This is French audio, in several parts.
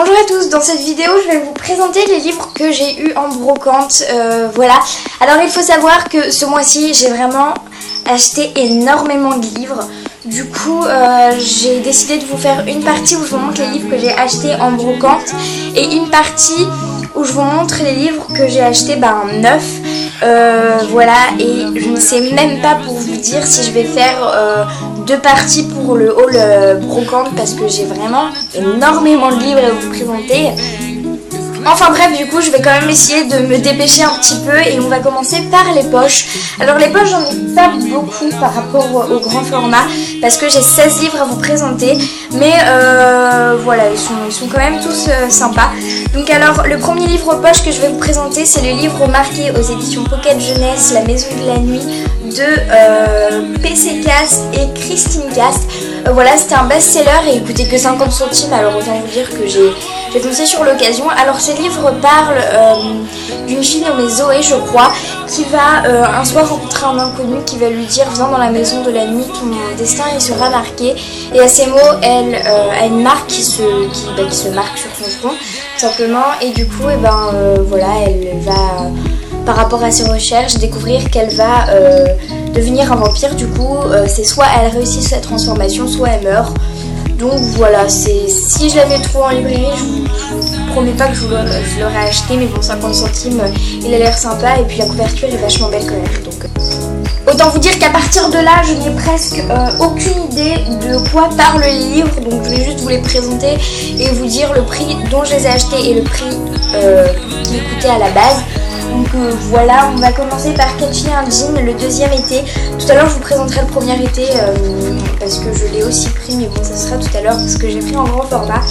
Bonjour à tous, dans cette vidéo je vais vous présenter les livres que j'ai eu en brocante, voilà. Alors il faut savoir que ce mois-ci j'ai vraiment acheté énormément de livres. Du coup j'ai décidé de vous faire une partie où je vous montre les livres que j'ai achetés en brocante et une partie où je vous montre les livres que j'ai achetés neufs. Voilà, et je ne sais même pas pour vous dire si je vais faire deux parties pour le haul brocante parce que j'ai vraiment énormément de livres à vous présenter. Enfin bref, du coup je vais quand même essayer de me dépêcher un petit peu et on va commencer par les poches. Alors les poches, j'en ai pas beaucoup par rapport au grand format parce que j'ai 16 livres à vous présenter, mais voilà, ils sont quand même tous sympas. Donc alors le premier livre poche que je vais vous présenter, c'est le livre marqué aux éditions Pocket Jeunesse, La Maison de la Nuit de PC Cast et Christine Cast. Voilà, c'était un best-seller et il coûtait que 50 centimes, alors autant vous dire que j'ai foncé sur l'occasion. Alors ce livre parle d'une fille nommée Zoé, je crois, qui va un soir rencontrer un inconnu qui va lui dire « Viens dans la maison de la nuit, ton destin il sera marqué ». Et à ces mots, elle a une marque qui se marque sur son front, tout simplement. Et du coup, voilà, elle va, par rapport à ses recherches, découvrir qu'elle va devenir un vampire. Du coup, c'est soit elle réussit sa transformation, soit elle meurt. Donc voilà, si je l'avais trouvé en librairie, je vous promets pas que je l'aurais acheté, mais bon, 50 centimes, il a l'air sympa et puis la couverture est vachement belle quand même. Donc autant vous dire qu'à partir de là, je n'ai presque aucune idée de quoi parle le livre, donc je vais juste vous les présenter et vous dire le prix dont je les ai achetés et le prix qu'ils coûtaient à la base. Donc voilà, on va commencer par Catchy un jean, le deuxième été. Tout à l'heure je vous présenterai le premier été parce que je l'ai aussi pris, mais bon ça sera tout à l'heure parce que j'ai pris en grand format.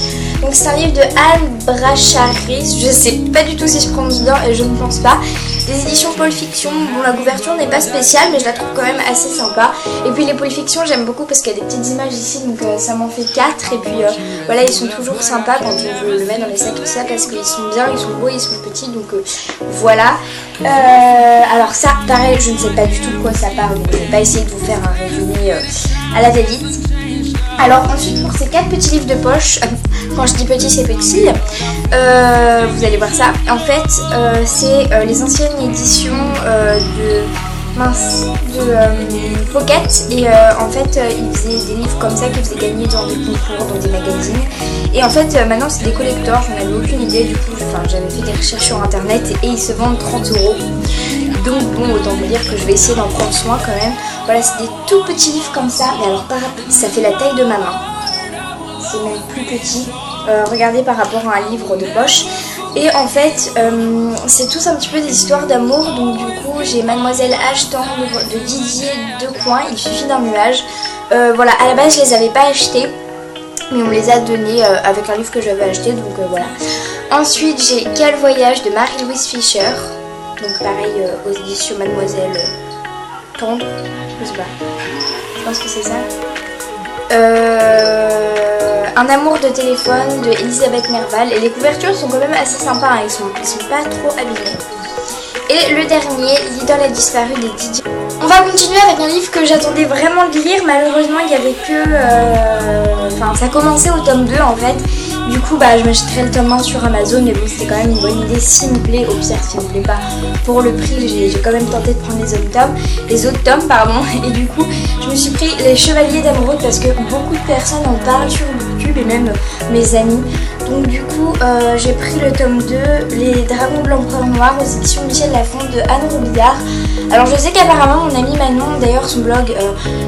Donc c'est un livre de Anne Bracharis, je sais pas du tout si je prononce bien et je ne pense pas. Des éditions Pôle Fiction, bon la couverture n'est pas spéciale mais je la trouve quand même assez sympa. Et puis les Pôle Fiction j'aime beaucoup parce qu'il y a des petites images ici, donc ça m'en fait 4. Et puis voilà, ils sont toujours sympas quand on veut le mettre dans les sacs tout ça parce qu'ils sont bien, ils sont beaux, ils sont petits, donc voilà. Alors ça pareil, je ne sais pas du tout de quoi ça parle, donc je vais pas essayer de vous faire un résumé à la va-vite. Alors ensuite pour ces 4 petits livres de poche, quand je dis petit c'est petit, vous allez voir ça. En fait c'est les anciennes éditions de Pocket et en fait ils faisaient des livres comme ça qu'ils faisaient gagner dans des concours, dans des magazines. Et en fait maintenant c'est des collectors, j'en avais aucune idée, du coup j'avais fait des recherches sur internet et ils se vendent 30 €. Donc bon, autant vous dire que je vais essayer d'en prendre soin quand même. Voilà, c'est des tout petits livres comme ça, mais alors ça fait la taille de ma main. C'est même plus petit, regardez par rapport à un livre de poche. Et en fait, c'est tous un petit peu des histoires d'amour. Donc du coup, j'ai Mademoiselle H tendre de Didier Decoing, Il suffit d'un nuage. Voilà, à la base, je les avais pas achetés, mais on me les a donnés avec un livre que j'avais acheté, donc voilà. Ensuite, j'ai Quel voyage de Marie-Louise Fischer. Donc pareil, aux éditions Mademoiselle Tendre, je sais pas, je pense que c'est ça. Un amour de téléphone de Elisabeth Merval. Et les couvertures sont quand même assez sympas, hein. Ils sont pas trop abîmés. Et le dernier, L'idole a disparu de Didier. On va continuer avec un livre que j'attendais vraiment de lire. Malheureusement il y avait que... ça commençait au tome 2 en fait. Du coup je m'achèterai le tome 1 sur Amazon, mais bon c'était quand même une bonne idée s'il me plaît. Au pire s'il me plaît pas, pour le prix j'ai quand même tenté de prendre les autres tomes pardon. Et du coup je me suis pris Les Chevaliers d'Émeraude parce que beaucoup de personnes en parlent sur YouTube et même mes amis. Donc du coup j'ai pris le tome 2, Les Dragons de l'Empereur Noir aux éditions Michel Lafon de Anne Robillard. Alors je sais qu'apparemment mon amie Manon, d'ailleurs son blog,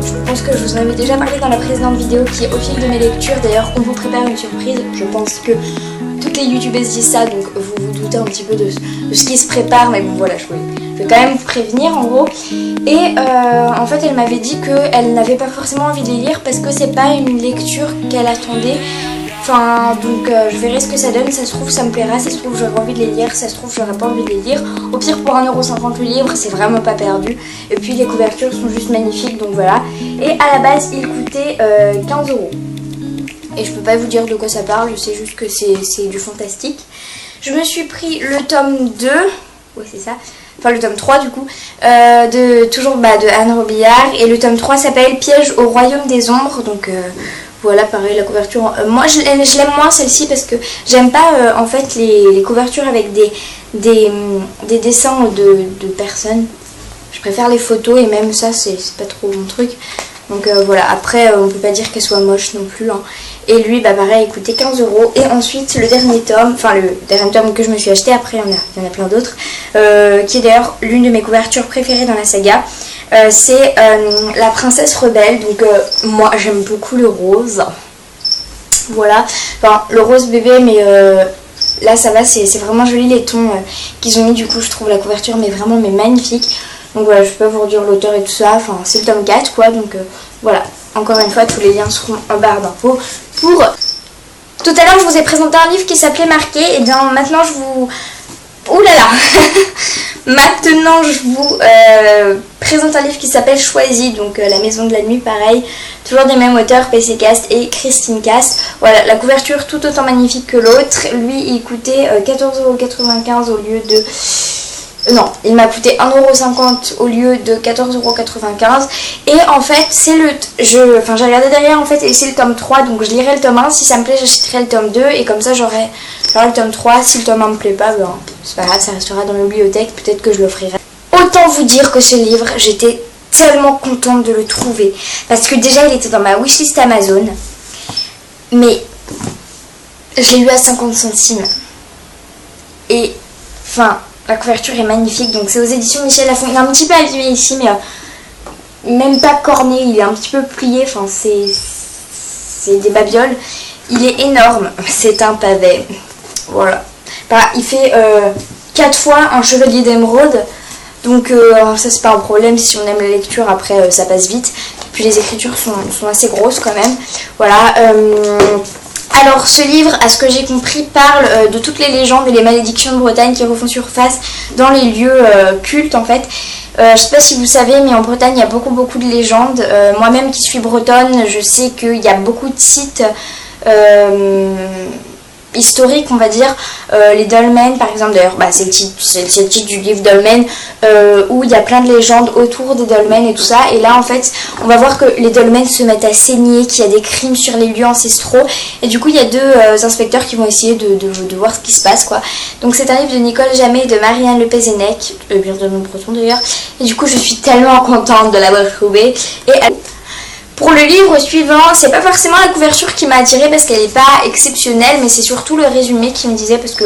je pense que je vous en avais déjà parlé dans la précédente vidéo, qui est au fil de mes lectures, d'ailleurs on vous prépare une surprise. Je pense que toutes les youtubeuses disent ça, donc vous vous doutez un petit peu de ce qui se prépare, mais bon voilà, je vais quand même vous prévenir en gros. Et en fait elle m'avait dit qu'elle n'avait pas forcément envie de les lire parce que c'est pas une lecture qu'elle attendait. Donc je verrai ce que ça donne, ça se trouve ça me plaira, ça se trouve j'aurai envie de les lire, ça se trouve j'aurai pas envie de les lire. Au pire pour 1,50 € le livre, c'est vraiment pas perdu. Et puis les couvertures sont juste magnifiques, donc voilà. Et à la base il coûtait 15 €. Et je peux pas vous dire de quoi ça parle, je sais juste que c'est du fantastique. Je me suis pris le tome 2, ouais c'est ça, enfin le tome 3 du coup, de Anne Robillard. Et le tome 3 s'appelle Piège au royaume des ombres, donc Voilà, pareil, la couverture. Moi, je l'aime moins celle-ci parce que j'aime pas en fait les couvertures avec des dessins de personnes. Je préfère les photos et même ça, c'est pas trop mon truc. Donc voilà, après, on peut pas dire qu'elle soit moche non plus. Hein. Et lui, bah pareil, il coûtait 15 €. Et ensuite, le dernier tome, enfin le dernier tome que je me suis acheté, après il y en a plein d'autres, qui est d'ailleurs l'une de mes couvertures préférées dans la saga. C'est la princesse rebelle. Donc moi, j'aime beaucoup le rose. Voilà, enfin le rose bébé, mais là ça va, c'est vraiment joli les tons qu'ils ont mis. Du coup, je trouve la couverture mais magnifique. Donc voilà, je peux pas vous redire l'auteur et tout ça, enfin c'est le tome 4 quoi, donc voilà. Encore une fois, tous les liens seront en barre d'infos. Pour tout à l'heure, je vous ai présenté un livre qui s'appelait Marqué, et bien maintenant je vous... Ouh là là Maintenant je vous présente un livre qui s'appelle Choisi, donc La Maison de la Nuit, pareil, toujours des mêmes auteurs, PC Cast et Christine Cast. Voilà, la couverture tout autant magnifique que l'autre. Lui, il coûtait 14,95 € au lieu de... Non, il m'a coûté 1,50 € au lieu de 14,95 €. Et en fait, c'est le... j'ai regardé derrière en fait, et c'est le tome 3, donc je lirai le tome 1. Si ça me plaît, j'achèterai le tome 2, et comme ça j'aurai le tome 3. Si le tome 1 me plaît pas, ben, c'est pas grave, ça restera dans la bibliothèque, peut-être que je l'offrirai. Autant vous dire que ce livre, j'étais tellement contente de le trouver. Parce que déjà, il était dans ma wishlist Amazon. Mais je l'ai eu à 50 centimes. Et, enfin... La couverture est magnifique, donc c'est aux éditions Michel Lafon. Il est un petit peu abîmé ici, mais même pas corné, il est un petit peu plié, enfin c'est des babioles. Il est énorme, c'est un pavé. Voilà. Bah, il fait 4 fois un chevalier d'émeraude, donc ça c'est pas un problème si on aime la lecture, après ça passe vite. Puis les écritures sont assez grosses quand même. Voilà. Alors ce livre, à ce que j'ai compris, parle de toutes les légendes et les malédictions de Bretagne qui refont surface dans les lieux cultes en fait. Je sais pas si vous savez, mais en Bretagne il y a beaucoup de légendes. Moi-même qui suis bretonne, je sais qu'il y a beaucoup de sites historique, on va dire, les dolmens par exemple, d'ailleurs bah, c'est le titre du livre Dolmen, où il y a plein de légendes autour des dolmens et tout ça, et là en fait on va voir que les dolmens se mettent à saigner, qu'il y a des crimes sur les lieux ancestraux, et du coup il y a deux inspecteurs qui vont essayer de voir ce qui se passe quoi. Donc c'est un livre de Nicole Jammet et de Marianne Lepézenec, bien de mon breton d'ailleurs, et du coup je suis tellement contente de l'avoir trouvé. Et pour le livre suivant, c'est pas forcément la couverture qui m'a attirée parce qu'elle n'est pas exceptionnelle, mais c'est surtout le résumé qui me disait, parce que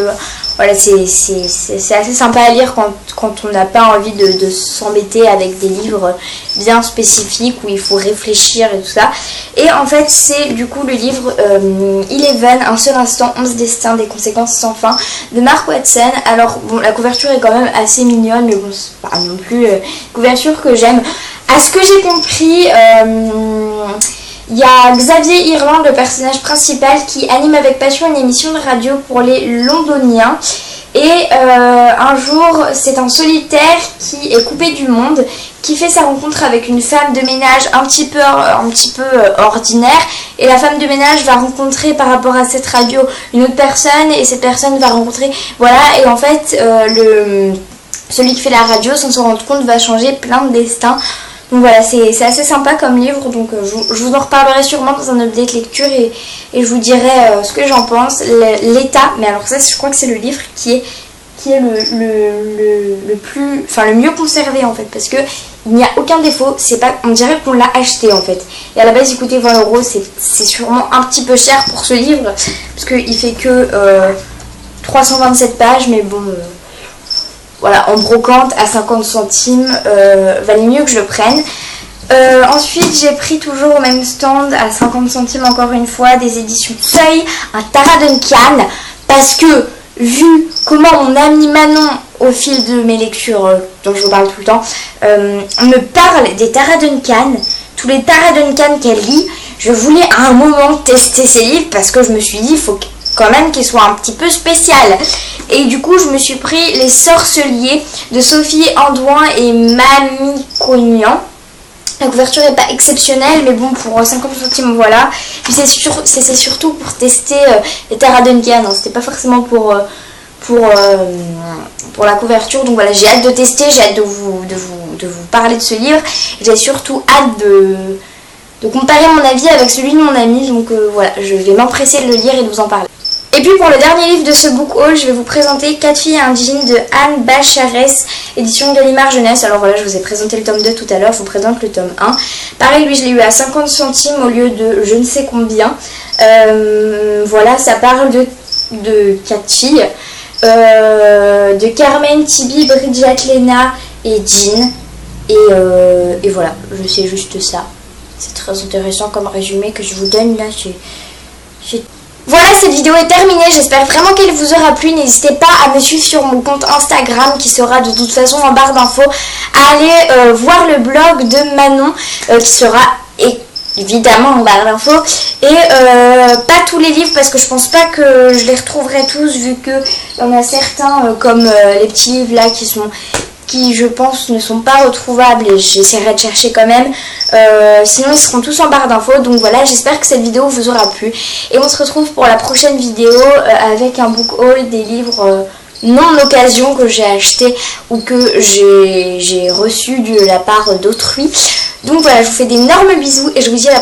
voilà, c'est assez sympa à lire quand on n'a pas envie de s'embêter avec des livres bien spécifiques où il faut réfléchir et tout ça. Et en fait, c'est du coup le livre Eleven, un seul instant, 11 destins, des conséquences sans fin, de Mark Watson. Alors bon, la couverture est quand même assez mignonne, mais bon, c'est pas non plus une couverture que j'aime. À ce que j'ai compris, il y a Xavier Irland, le personnage principal, qui anime avec passion une émission de radio pour les Londoniens. Et un jour, c'est un solitaire qui est coupé du monde, qui fait sa rencontre avec une femme de ménage un petit peu ordinaire. Et la femme de ménage va rencontrer par rapport à cette radio une autre personne, et cette personne va rencontrer... Voilà, et en fait, celui qui fait la radio, sans s'en rendre compte, va changer plein de destins. Donc voilà, c'est assez sympa comme livre, donc je vous en reparlerai sûrement dans un update lecture et je vous dirai ce que j'en pense. L'état, mais alors ça je crois que c'est le livre qui est le plus, enfin le mieux conservé en fait, parce que il n'y a aucun défaut, c'est pas, on dirait qu'on l'a acheté en fait. Et à la base il coûtait 20 €, c'est sûrement un petit peu cher pour ce livre, parce qu'il fait que 327 pages, mais bon... Voilà, en brocante à 50 centimes, valait mieux que je le prenne. Ensuite, j'ai pris toujours au même stand à 50 centimes, encore une fois, des éditions Seuil, un Tara Duncan, parce que, vu comment mon amie Manon, au fil de mes lectures, dont je vous parle tout le temps, me parle des Tara Duncan, tous les Tara Duncan qu'elle lit, je voulais à un moment tester ces livres, parce que je me suis dit, il faut quand même qu'il soit un petit peu spécial. Et du coup je me suis pris Les Sorceliers de Sophie Andouin et Mamie Cognan. La couverture n'est pas exceptionnelle, mais bon, pour 50 centimes, voilà. Puis c'est surtout pour tester les Tara Duncan, c'était pas forcément pour la couverture. Donc voilà, j'ai hâte de tester, j'ai hâte de vous parler de ce livre. J'ai surtout hâte de comparer mon avis avec celui de mon ami. Donc voilà, je vais m'empresser de le lire et de vous en parler. Et puis pour le dernier livre de ce book haul, je vais vous présenter 4 filles et un jean de Anne Bacharès, édition Gallimard Jeunesse. Alors voilà, je vous ai présenté le tome 2 tout à l'heure, je vous présente le tome 1. Pareil, lui je l'ai eu à 50 centimes au lieu de je ne sais combien. Voilà, ça parle de 4 filles, de Carmen, Tibi, Bridget, Lena et Jean. Et voilà, je sais juste ça. C'est très intéressant comme résumé que je vous donne là. Voilà, cette vidéo est terminée, j'espère vraiment qu'elle vous aura plu. N'hésitez pas à me suivre sur mon compte Instagram qui sera de toute façon en barre d'infos, à aller voir le blog de Manon qui sera évidemment en barre d'infos. Et pas tous les livres parce que je pense pas que je les retrouverai tous, vu qu'il y en a certains comme les petits livres là qui je pense ne sont pas retrouvables, et j'essaierai de chercher quand même, sinon ils seront tous en barre d'infos. Donc voilà, j'espère que cette vidéo vous aura plu et on se retrouve pour la prochaine vidéo avec un book haul des livres non d'occasion que j'ai acheté ou que j'ai reçu de la part d'autrui. Donc voilà, je vous fais d'énormes bisous et je vous dis à la prochaine.